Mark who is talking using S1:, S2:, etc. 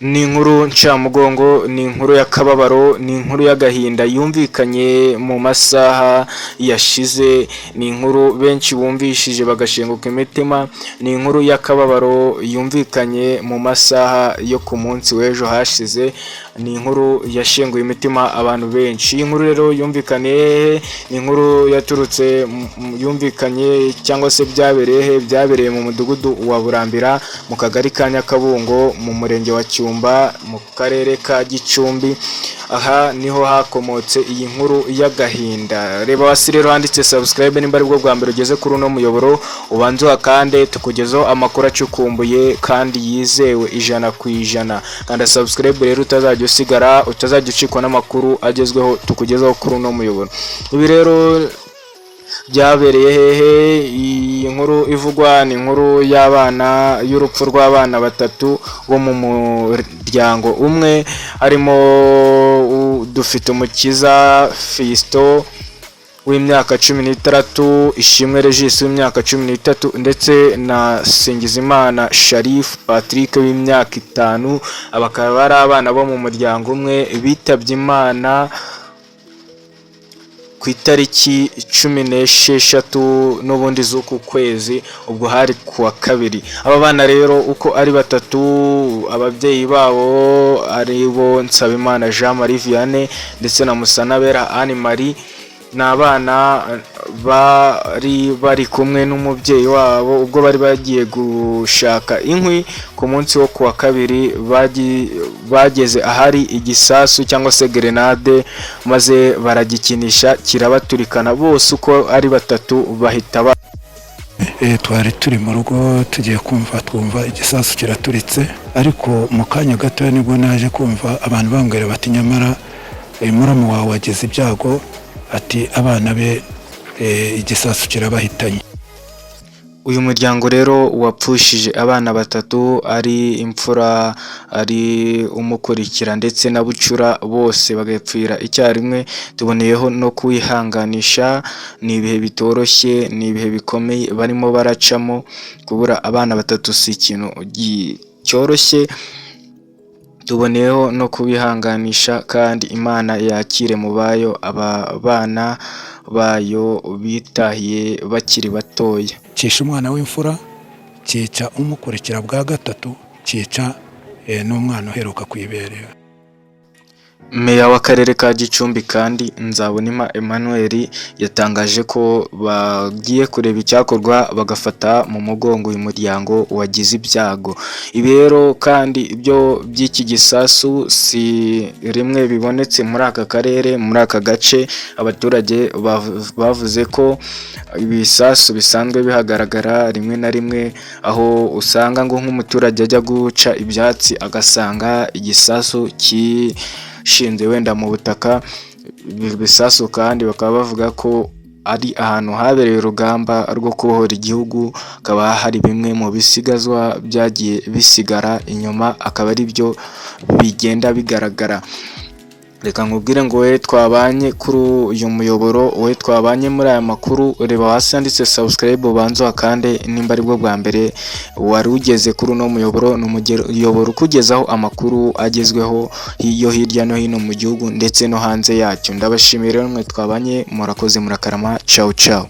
S1: Ni inkuru ncamugongo, ni inkuru y'akababaro, ni inkuru y'agahinda yumvikanye mu masaha yashize, ni inkuru benshi bumvishije bagashenguka imitima, ni inkuru y'akababaro yumvikanye mu masaha yo ku munsi w'ejo hashize, ni inkuru yashenguye imitima abantu benshi. Iyi nkuru rero yumvikanye, ni inkuru yaturutse yumvikanye cyangwa se byabereye mu mudugudu wa Burambira mu kagari ka Nyakabungo mu murenge wa Cyumba mu karere ka Gicumbi. Aha niho hakomotse iyi nkuru y'agahinda. Reba hasi rero handitse subscribe nimba ari bwo bwa mbere ugeze kuri uno muyoboro, ubanze uhakande tukugezeho amakuru acukumbuye kandi yizewe 100%. Kanda subscribe rero utazajya ucikwa n'amakuru agezweho tukugezeho kuri uno muyoboro. Ibi rero byabereye hehe? Iyi nkuru ivugwa ni inkuru y'urupfu rw'abana batatu bo mu muryango umwe, harimo Dufitumukiza Fiston w'imyaka 16, Ishimwe Regis w'imyaka 13 ndetse na Singizimana Sharif Patrick w'imyaka 5. Abakaba bari abana bo mu muryango umwe bitabye Imana ku itariki 16 n'ubundi z'uku kwezi, ubwo hari kuwa kabiri. Aba bana rero uko ari batatu, ababyeyi babo ari bo Nsabimana Jean Marie Vianney ndetse na Musanabera Anne Marie, ni abana bari kumwe n'umubyeyi wabo ubwo bari bagiye gushaka inkwi ku munsi wo kuwa kabiri. Bageze ahari igisasu cyangwa se grenade maze baragikinisha kirabaturikana, bose uko ari batatu bahita
S2: twari turi mu rugo tugiye twumva igisasu kiraturitse, ariko mu kanya gato nibwo naje kumva abantu bambwira bati nyamara muramu wawe wagize ibyago, ati abana be igisasu kirabahitanye.
S1: Uyu muryango rero wapfushije abana batatu, ari imfura, ari umukurikira ndetse na bucura, bose bagapfira icyarimwe. Tuboneyeho no kwihanganisha, ni ibihe bitoroshye, ni ibihe bikomeye barimo baracamo. Kubura abana batatu si ikintu cyoroshye, tuboneyeho no kubihanganisha kandi Imana yakire mu bayo aba bana bayo bitahiye bakiri batoya.
S2: Cisha umwana w'imfura, cyica umukurikira bwa gatatu, cyica n'umwana uheruka kwiberera.
S1: Meya w'akarere ka Gicumbi kandi Nzabonimpa Emmanuel yatangaje ko bagiye kureba icyakorwa bagafata mu mugongo uyu muryango wagize ibyago. Ibi rero kandi ibyo by'iki gisasu si rimwe bibonetse muri aka karere, muri aka gace. Abaturage bavuze ko ibisasu bisanzwe bihagaragara rimwe na rimwe, aho usanga ngo nk'umuturage ajya guca ibyatsi agasanga igisasu shinze wenda mu butaka. Bisasu kandi bakaba bavuga ko ari ahantu habereye urugamba rwo kubohora igihugu, akaba hari bimwe mu bisigazwa byagiye bisigara inyuma, akaba ari byo bigenda bigaragara. Reka nkubwire ngo wowe twabanye kuri uyu muyoboro, wowe twabanye muri aya makuru, reba hasi handitse subscribe ubanze uhakande nimba ari bwo bwa mbere wari ugeze kuri uno muyoboro. Ni umuyoboro ukugezaho amakuru agezweho yo hirya no hino mu gihugu ndetse no hanze yacyo. Ndabashimira rero mwe twabanye, murakoze, murakarama, ciao ciao.